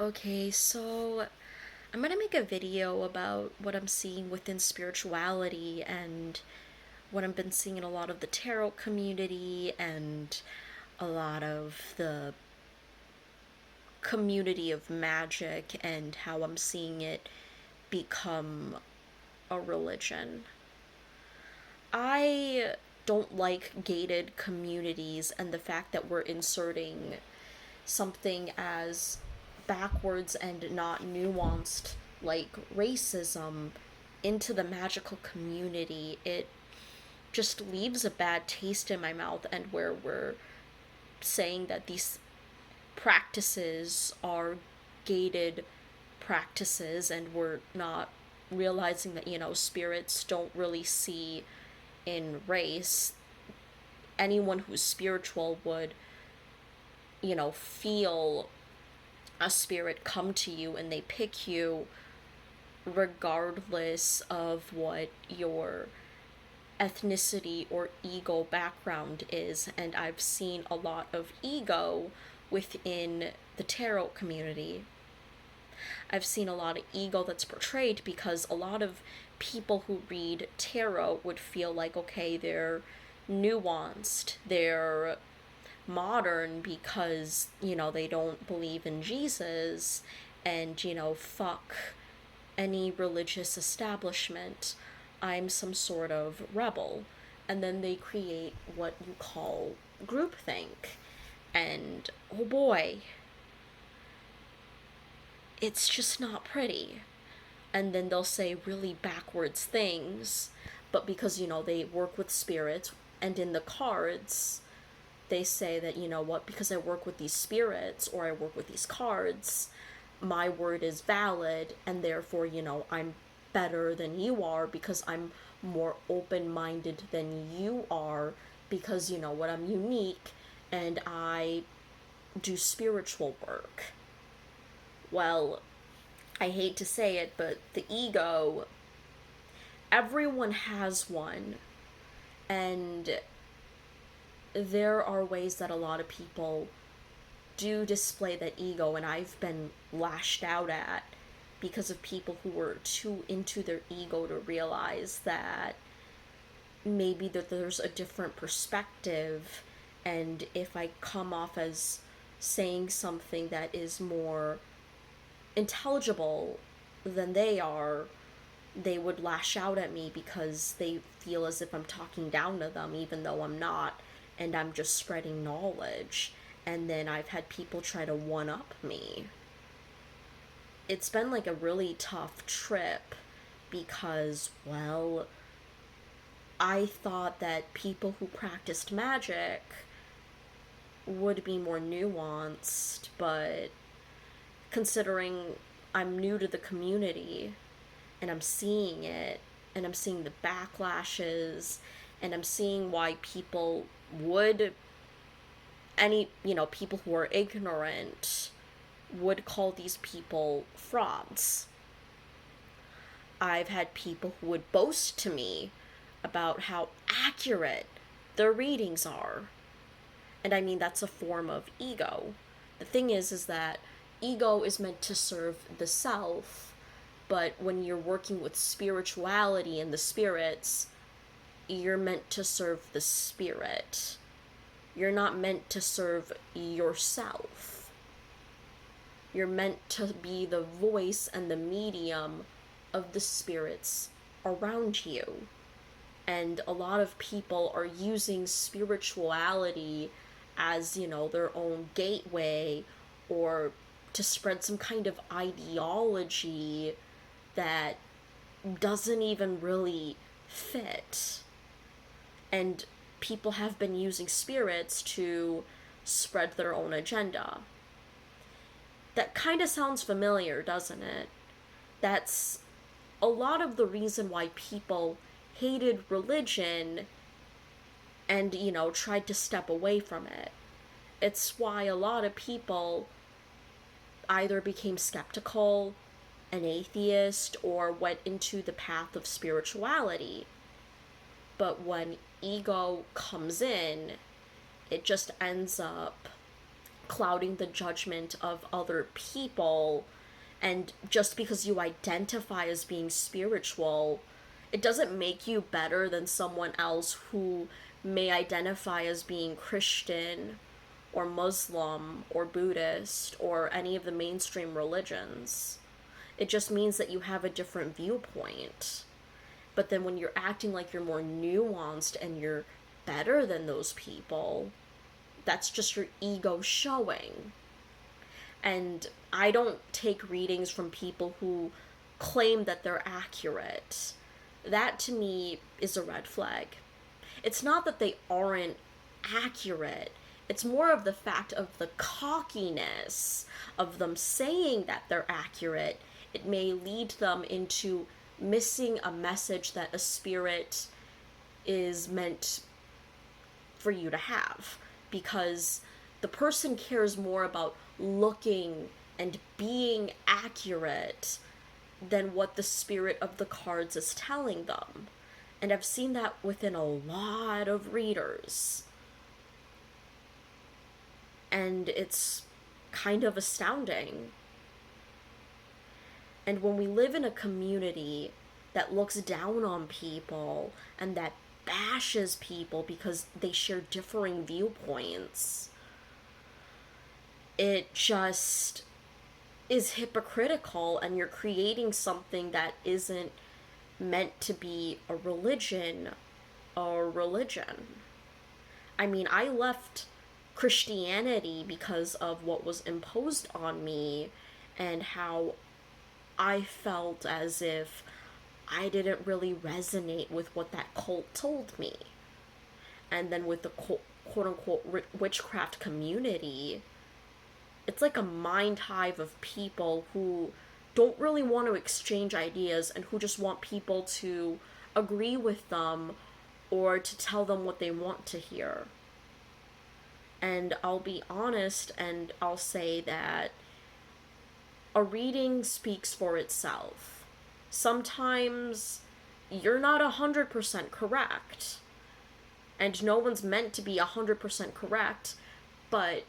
Okay, so I'm gonna make a video about what I'm seeing within spirituality and what I've been seeing in a lot of the tarot community and a lot of the community of magic and how I'm seeing it become a religion. I don't like gated communities and the fact that we're inserting something as backwards and not nuanced like racism into the magical community. It just leaves a bad taste in my mouth, and where we're saying that these practices are gated practices and we're not realizing that, spirits don't really see in race. Anyone who's spiritual would, feel a spirit come to you and they pick you regardless of what your ethnicity or ego background is. And I've seen a lot of ego within the tarot community. I've seen a lot of ego that's portrayed because a lot of people who read tarot would feel like, okay, they're nuanced, they're modern because, they don't believe in Jesus and, fuck any religious establishment. I'm some sort of rebel. And then they create what you call groupthink. And oh boy, it's just not pretty. And then they'll say really backwards things, but because, they work with spirits, and in the cards, they say that, what, because I work with these spirits or I work with these cards, my word is valid, and therefore, I'm better than you are because I'm more open minded than you are because, what, I'm unique and I do spiritual work. Well, I hate to say it, but the ego, everyone has one, and there are ways that a lot of people do display that ego, and I've been lashed out at because of people who were too into their ego to realize that maybe that there's a different perspective, and if I come off as saying something that is more intelligible than they are, they would lash out at me because they feel as if I'm talking down to them, even though I'm not, and I'm just spreading knowledge. And then I've had people try to one up me. It's been like a really tough trip because, well, I thought that people who practiced magic would be more nuanced, but considering I'm new to the community and I'm seeing it, and I'm seeing the backlashes, and I'm seeing why people would, people who are ignorant would call these people frauds. I've had people who would boast to me about how accurate their readings are. And I mean, that's a form of ego. The thing is that ego is meant to serve the self, but when you're working with spirituality and the spirits, you're meant to serve the spirit. You're not meant to serve yourself. You're meant to be the voice and the medium of the spirits around you. And a lot of people are using spirituality as, their own gateway, or to spread some kind of ideology that doesn't even really fit. And people have been using spirits to spread their own agenda. That kind of sounds familiar, doesn't it? That's a lot of the reason why people hated religion and, tried to step away from it. It's why a lot of people either became skeptical, an atheist, or went into the path of spirituality. But when ego comes in, it just ends up clouding the judgment of other people. And just because you identify as being spiritual, it doesn't make you better than someone else who may identify as being Christian or Muslim or Buddhist or any of the mainstream religions. It just means that you have a different viewpoint. But then when you're acting like you're more nuanced and you're better than those people, that's just your ego showing. And I don't take readings from people who claim that they're accurate. That to me is a red flag. It's not that they aren't accurate, it's more of the fact of the cockiness of them saying that they're accurate. It may lead them into missing a message that a spirit is meant for you to have, because the person cares more about looking and being accurate than what the spirit of the cards is telling them. And I've seen that within a lot of readers. And it's kind of astounding. And when we live in a community that looks down on people and that bashes people because they share differing viewpoints, it just is hypocritical, and you're creating something that isn't meant to be a religion or religion. I mean, I left Christianity because of what was imposed on me and how I felt as if I didn't really resonate with what that cult told me. And then with the quote-unquote witchcraft community, it's like a mind hive of people who don't really want to exchange ideas and who just want people to agree with them or to tell them what they want to hear. And I'll be honest and I'll say that a reading speaks for itself. Sometimes you're not 100% correct, and no one's meant to be 100% correct, but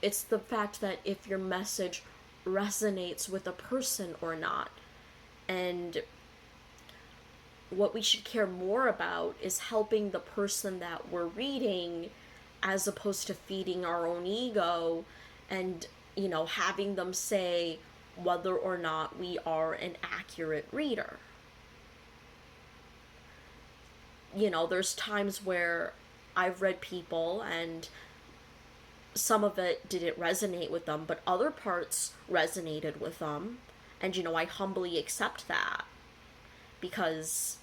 it's the fact that if your message resonates with a person or not. And what we should care more about is helping the person that we're reading, as opposed to feeding our own ego and, having them say whether or not we are an accurate reader. There's times where I've read people and some of it didn't resonate with them, but other parts resonated with them. And, I humbly accept that. Because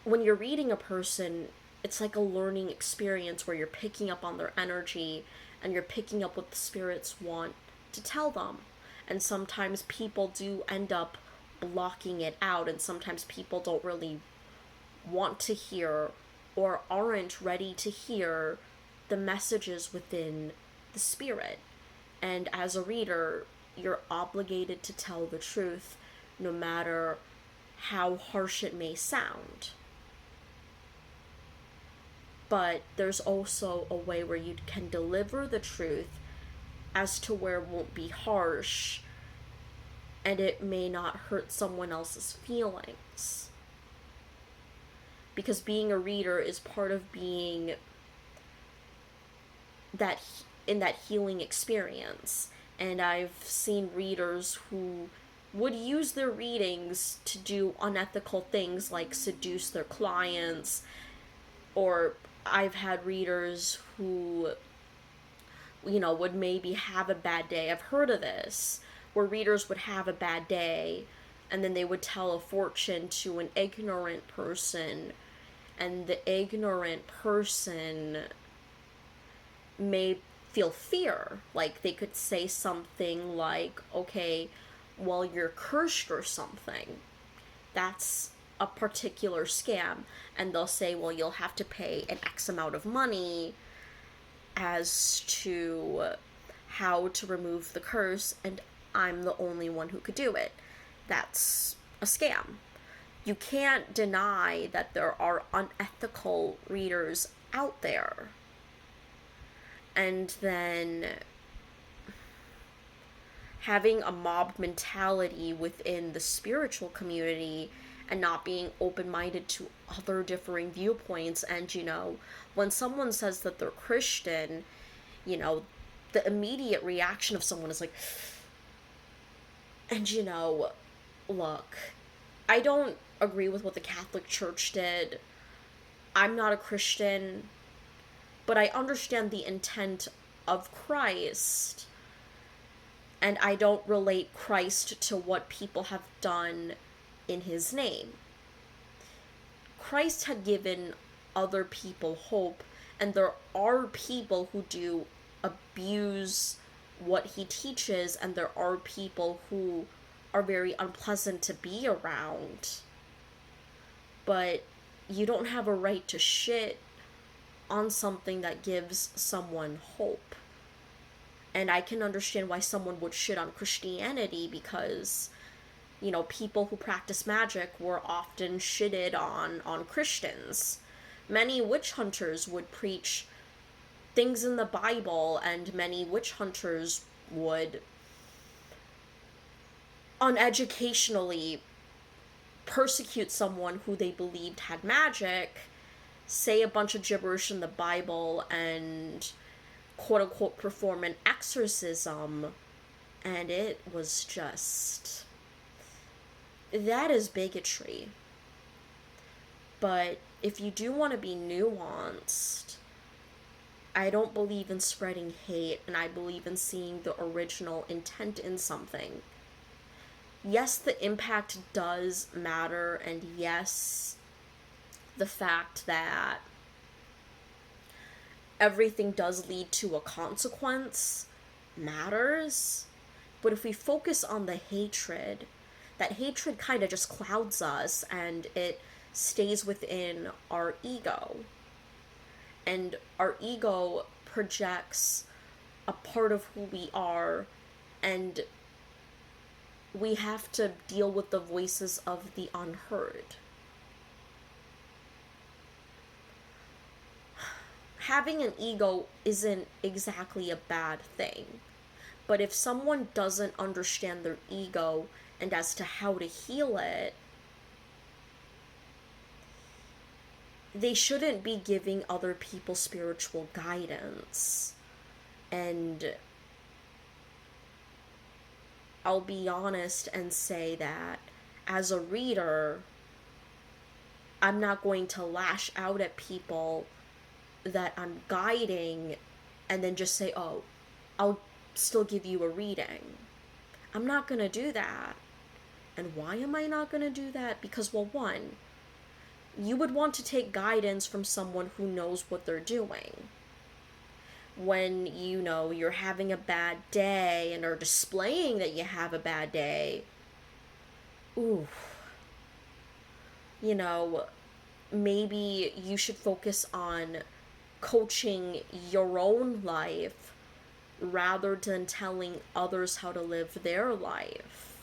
when you're reading a person, it's like a learning experience where you're picking up on their energy and you're picking up what the spirits want to tell them. And sometimes people do end up blocking it out, and sometimes people don't really want to hear or aren't ready to hear the messages within the spirit. And as a reader, you're obligated to tell the truth, no matter how harsh it may sound. But there's also a way where you can deliver the truth as to where it won't be harsh and it may not hurt someone else's feelings. Because being a reader is part of being in that healing experience. And I've seen readers who would use their readings to do unethical things like seduce their clients, or I've had readers who, would maybe have a bad day. I've heard of this, where readers would have a bad day and then they would tell a fortune to an ignorant person, and the ignorant person may feel fear. Like, they could say something like, okay, well, you're cursed or something. That's a particular scam. And they'll say, well, you'll have to pay an X amount of money as to how to remove the curse, and I'm the only one who could do it. That's a scam. You can't deny that there are unethical readers out there. And then having a mob mentality within the spiritual community and not being open-minded to other differing viewpoints. And when someone says that they're Christian, you know the immediate reaction of someone is like, and look, I don't agree with what the Catholic Church did. I'm not a Christian, but I understand the intent of Christ, and I don't relate Christ to what people have done in his name. Christ had given other people hope, and there are people who do abuse what he teaches, and there are people who are very unpleasant to be around. But you don't have a right to shit on something that gives someone hope. And I can understand why someone would shit on Christianity, because people who practice magic were often shitted on Christians. Many witch hunters would preach things in the Bible, and many witch hunters would uneducationally persecute someone who they believed had magic, say a bunch of gibberish in the Bible, and quote unquote perform an exorcism. And it was just, that is bigotry. But if you do want to be nuanced, I don't believe in spreading hate, and I believe in seeing the original intent in something. Yes, the impact does matter, and yes, the fact that everything does lead to a consequence matters. But if we focus on the hatred, that hatred kind of just clouds us, and it stays within our ego. And our ego projects a part of who we are, and we have to deal with the voices of the unheard. Having an ego isn't exactly a bad thing, but if someone doesn't understand their ego and as to how to heal it, they shouldn't be giving other people spiritual guidance. And I'll be honest and say that as a reader, I'm not going to lash out at people that I'm guiding and then just say, oh, I'll still give you a reading. I'm not going to do that. And why am I not going to do that? Because, well, one, you would want to take guidance from someone who knows what they're doing. When you're having a bad day and are displaying that you have a bad day, ooh, maybe you should focus on coaching your own life rather than telling others how to live their life.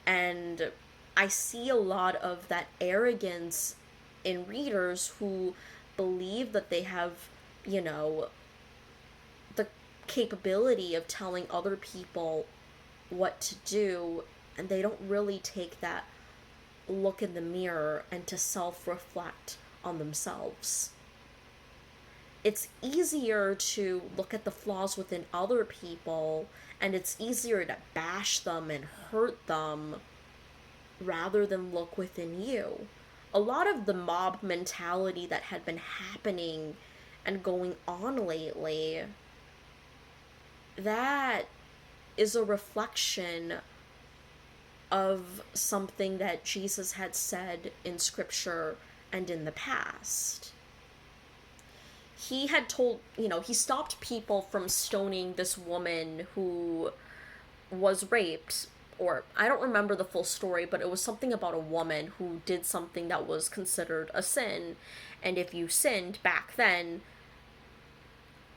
And I see a lot of that arrogance in readers who believe that they have, the capability of telling other people what to do, and they don't really take that look in the mirror and to self-reflect on themselves. It's easier to look at the flaws within other people, and it's easier to bash them and hurt them rather than look within you. A lot of the mob mentality that had been happening and going on lately, that is a reflection of something that Jesus had said in scripture and in the past. He had told, he stopped people from stoning this woman who was raped, or I don't remember the full story, but it was something about a woman who did something that was considered a sin, and if you sinned back then,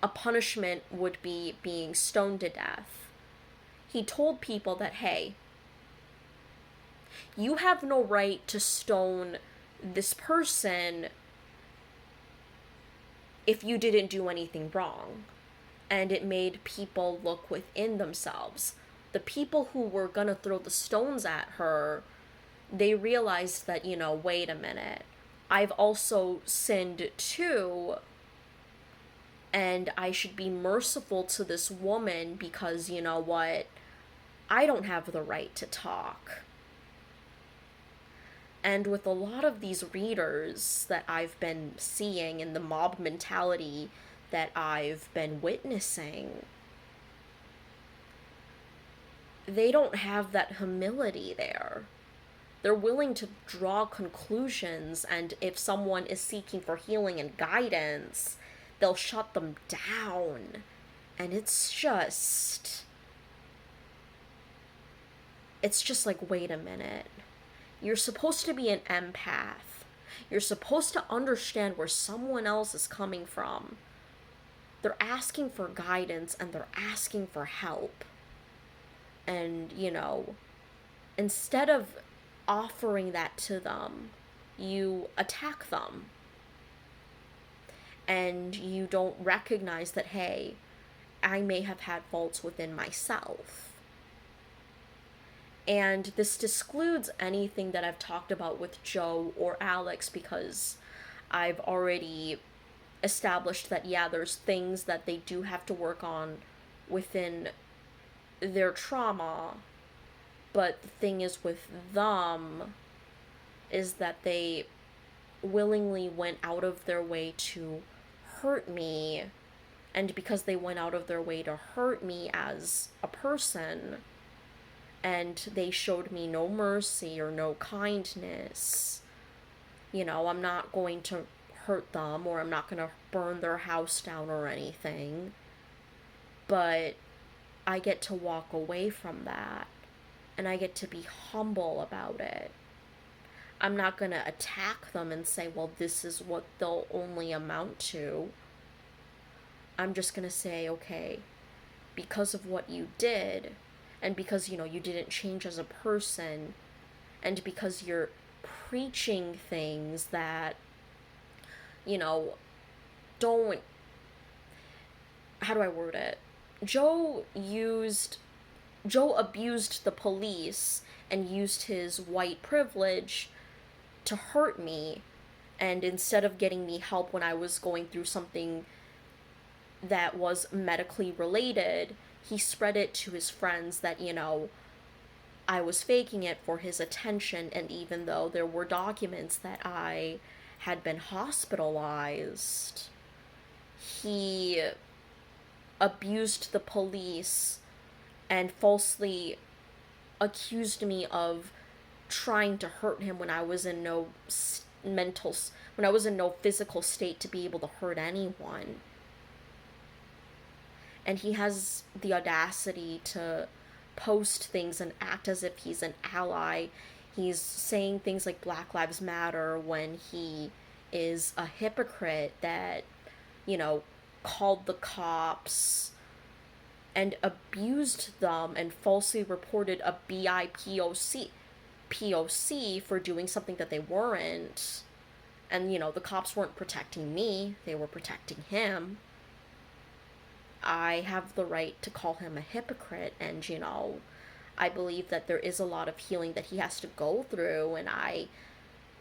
a punishment would be being stoned to death. He told people that, hey, you have no right to stone this person if you didn't do anything wrong. And it made people look within themselves. The people who were gonna throw the stones at her, they realized that, wait a minute, I've also sinned too, and I should be merciful to this woman because, you know what, I don't have the right to talk. And with a lot of these readers that I've been seeing in the mob mentality that I've been witnessing, they don't have that humility there. They're willing to draw conclusions, and if someone is seeking for healing and guidance, they'll shut them down. And it's just like, wait a minute. You're supposed to be an empath. You're supposed to understand where someone else is coming from. They're asking for guidance and they're asking for help. And, instead of offering that to them, you attack them. And you don't recognize that, hey, I may have had faults within myself. And this excludes anything that I've talked about with Joe or Alex, because I've already established that, yeah, there's things that they do have to work on within their trauma. But the thing is with them is that they willingly went out of their way to hurt me. And because they went out of their way to hurt me as a person, and they showed me no mercy or no kindness, I'm not going to hurt them, or I'm not going to burn their house down or anything. But I get to walk away from that, and I get to be humble about it. I'm not going to attack them and say, well, this is what they'll only amount to. I'm just going to say, okay, because of what you did, and because, you didn't change as a person, and because you're preaching things that, don't... How do I word it? Joe abused the police and used his white privilege to hurt me, and instead of getting me help when I was going through something that was medically related, he spread it to his friends that, I was faking it for his attention, and even though there were documents that I had been hospitalized, he abused the police and falsely accused me of trying to hurt him when I was in no physical state to be able to hurt anyone. And he has the audacity to post things and act as if he's an ally. He's saying things like Black Lives Matter when he is a hypocrite that, called the cops and abused them and falsely reported a POC for doing something that they weren't. And, the cops weren't protecting me, they were protecting him. I have the right to call him a hypocrite, and, I believe that there is a lot of healing that he has to go through, and I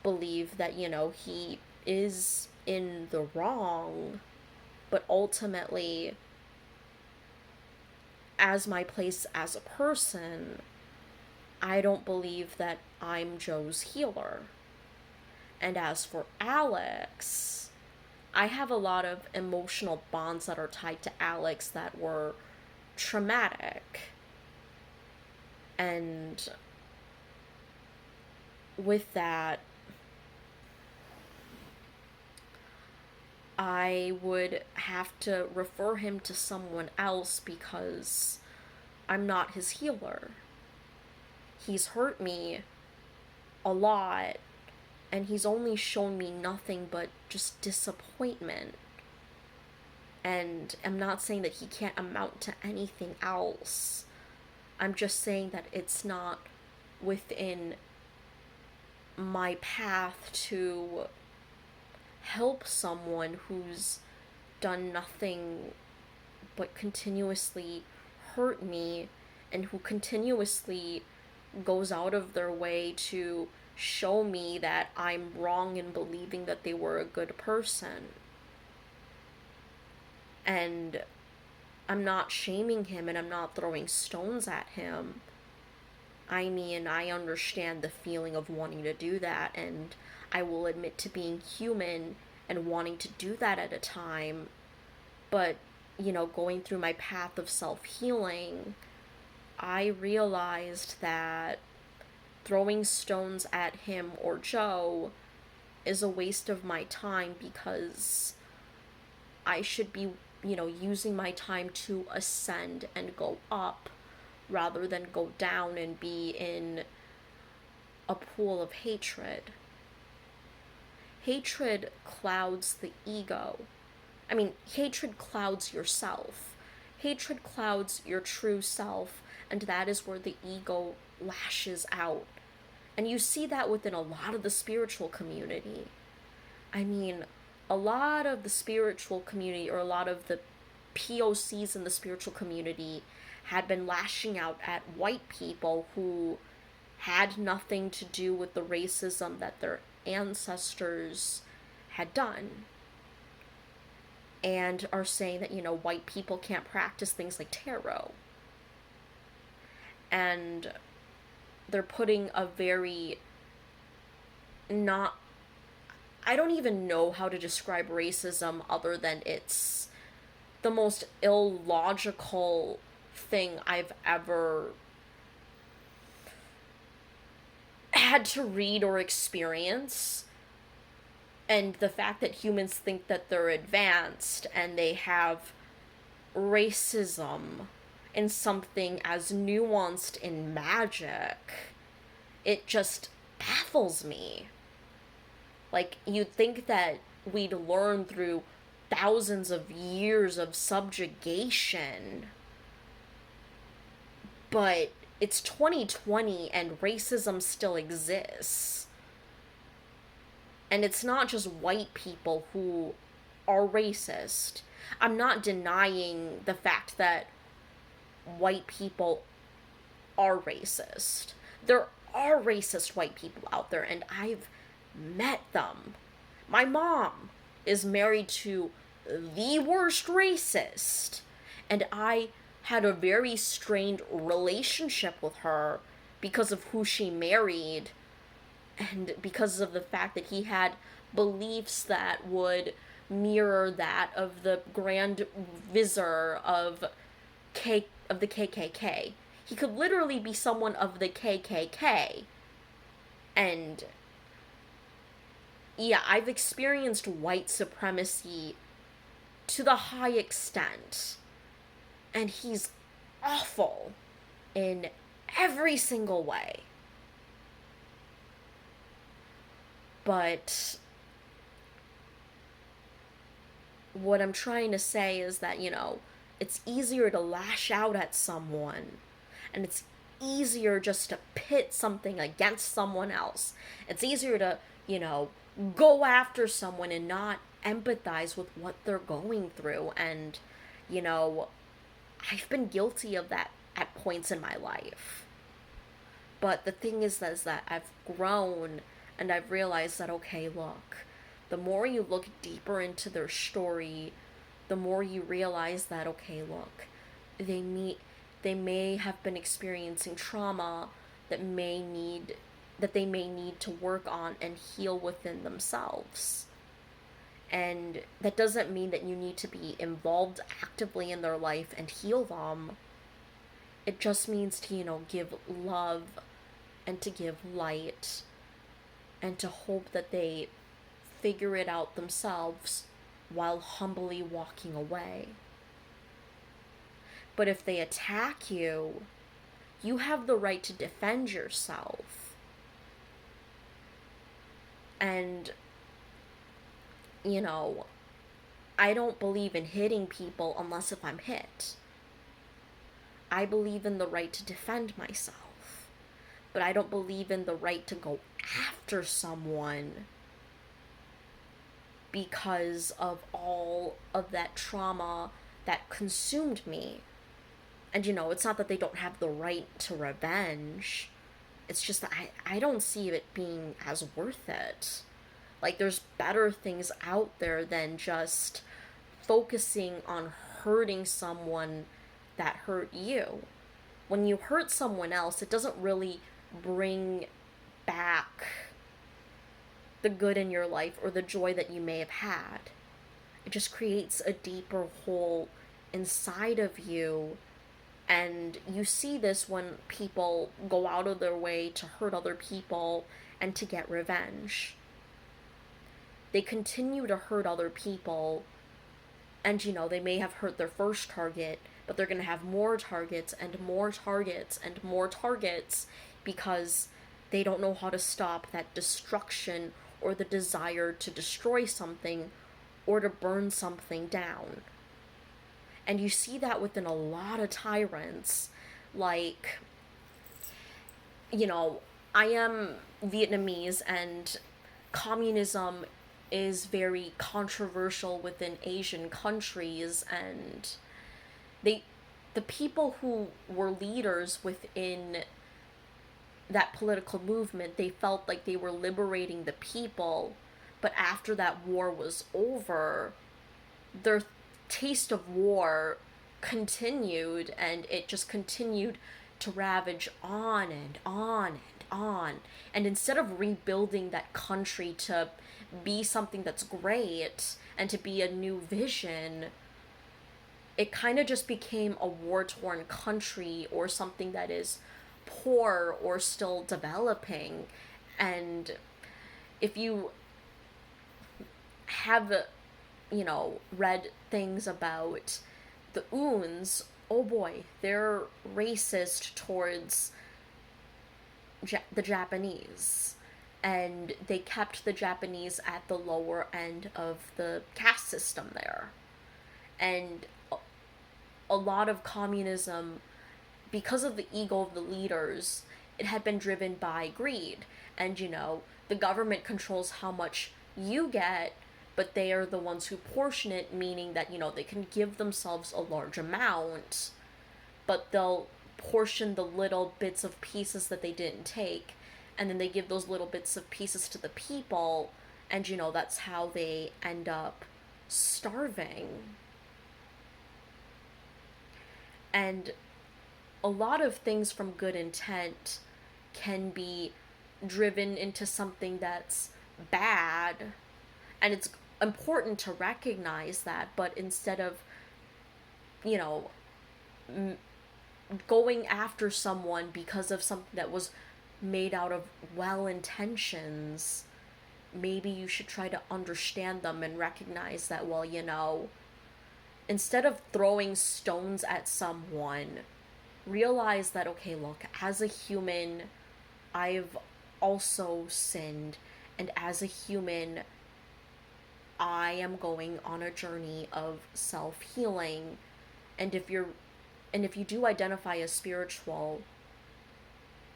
believe that, he is in the wrong, but ultimately, as my place as a person, I don't believe that I'm Joe's healer. And as for Alex, I have a lot of emotional bonds that are tied to Alex that were traumatic. And with that, I would have to refer him to someone else because I'm not his healer. He's hurt me a lot, and he's only shown me nothing but just disappointment. And I'm not saying that he can't amount to anything else. I'm just saying that it's not within my path to help someone who's done nothing but continuously hurt me, and who continuously goes out of their way to show me that I'm wrong in believing that they were a good person. And I'm not shaming him and I'm not throwing stones at him. I mean, I understand the feeling of wanting to do that, and I will admit to being human and wanting to do that at a time. But, going through my path of self healing, I realized that throwing stones at him or Joe is a waste of my time, because I should be, using my time to ascend and go up rather than go down and be in a pool of hatred. Hatred clouds the ego. I mean, hatred clouds yourself. Hatred clouds your true self, and that is where the ego lashes out. And you see that within a lot of the spiritual community. I mean, a lot of the spiritual community, or a lot of the POCs in the spiritual community, had been lashing out at white people who had nothing to do with the racism that their ancestors had done. And are saying that, white people can't practice things like tarot. And they're putting a very not... I don't even know how to describe racism other than it's the most illogical thing I've ever had to read or experience. And the fact that humans think that they're advanced and they have racism in something as nuanced in magic, it just baffles me. Like, you'd think that we'd learn through thousands of years of subjugation, but it's 2020 and racism still exists. And it's not just white people who are racist. I'm not denying the fact that white people are racist. There are racist white people out there, and I've met them. My mom is married to the worst racist, and I had a very strained relationship with her because of who she married, and because of the fact that he had beliefs that would mirror that of the Grand Vizier of the KKK. He could literally be someone of the KKK. And yeah, I've experienced white supremacy to the high extent. And he's awful in every single way. But what I'm trying to say is that, it's easier to lash out at someone, and it's easier just to pit something against someone else. It's easier to, go after someone and not empathize with what they're going through. And, I've been guilty of that at points in my life. But the thing is that I've grown, and I've realized that, okay, look, the more you look deeper into their story, the more you realize that, okay, look, they may have been experiencing trauma that they may need to work on and heal within themselves. And that doesn't mean that you need to be involved actively in their life and heal them. It just means to, give love and to give light and to hope that they figure it out themselves while humbly walking away. But if they attack you, you have the right to defend yourself. And, I don't believe in hitting people unless if I'm hit. I believe in the right to defend myself. But I don't believe in the right to go after someone because of all of that trauma that consumed me. And it's not that they don't have the right to revenge. It's just that I don't see it being as worth it. Like, there's better things out there than just focusing on hurting someone that hurt you. When you hurt someone else, it doesn't really bring back the good in your life or the joy that you may have had. It just creates a deeper hole inside of you. And you see this when people go out of their way to hurt other people and to get revenge. They continue to hurt other people, and they may have hurt their first target, but they're going to have more targets and more targets and more targets because they don't know how to stop that destruction or the desire to destroy something or to burn something down. And you see that within a lot of tyrants. Like, I am Vietnamese, and communism is very controversial within Asian countries, and the people who were leaders within that political movement, they felt like they were liberating the people, but after that war was over, their taste of war continued, and it just continued to ravage on and on and on. And instead of rebuilding that country to be something that's great and to be a new vision, it kind of just became a war-torn country or something that is poor or still developing. And if you have read things about the Uns, oh boy, they're racist towards the Japanese, and they kept the Japanese at the lower end of the caste system there. And a lot of communism, because of the ego of the leaders, it had been driven by greed. And the government controls how much you get, but they are the ones who portion it, meaning that they can give themselves a large amount, but they'll portion the little bits of pieces that they didn't take, and then they give those little bits of pieces to the people, and that's how they end up starving. And a lot of things from good intent can be driven into something that's bad, and it's important to recognize that. But instead of going after someone because of something that was made out of well intentions, maybe you should try to understand them and recognize that, well, instead of throwing stones at someone, realize that, okay, look, as a human, I've also sinned, and as a human, I am going on a journey of self-healing. And if you do identify as spiritual,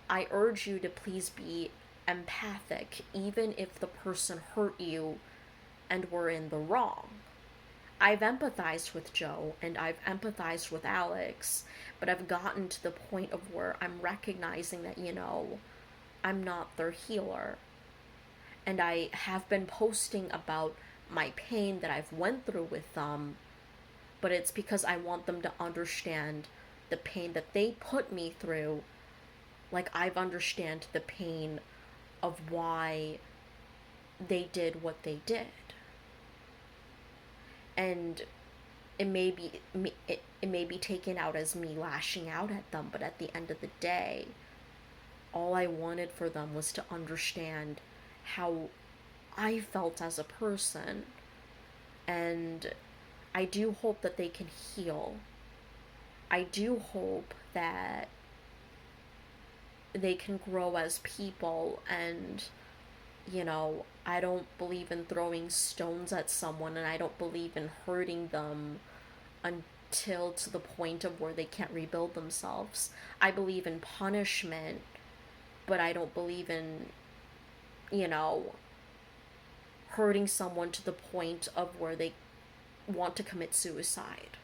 I urge you to please be empathic, even if the person hurt you and were in the wrong. I've empathized with Joe, and I've empathized with Alex, but I've gotten to the point of where I'm recognizing that, I'm not their healer. And I have been posting about my pain that I've went through with them, but it's because I want them to understand the pain that they put me through, like I've understand the pain of why they did what they did. And it may be taken out as me lashing out at them, but at the end of the day, all I wanted for them was to understand how I felt as a person. And I do hope that they can heal. I do hope that they can grow as people. And I don't believe in throwing stones at someone, and I don't believe in hurting them until to the point of where they can't rebuild themselves. I believe in punishment, but I don't believe in hurting someone to the point of where they want to commit suicide.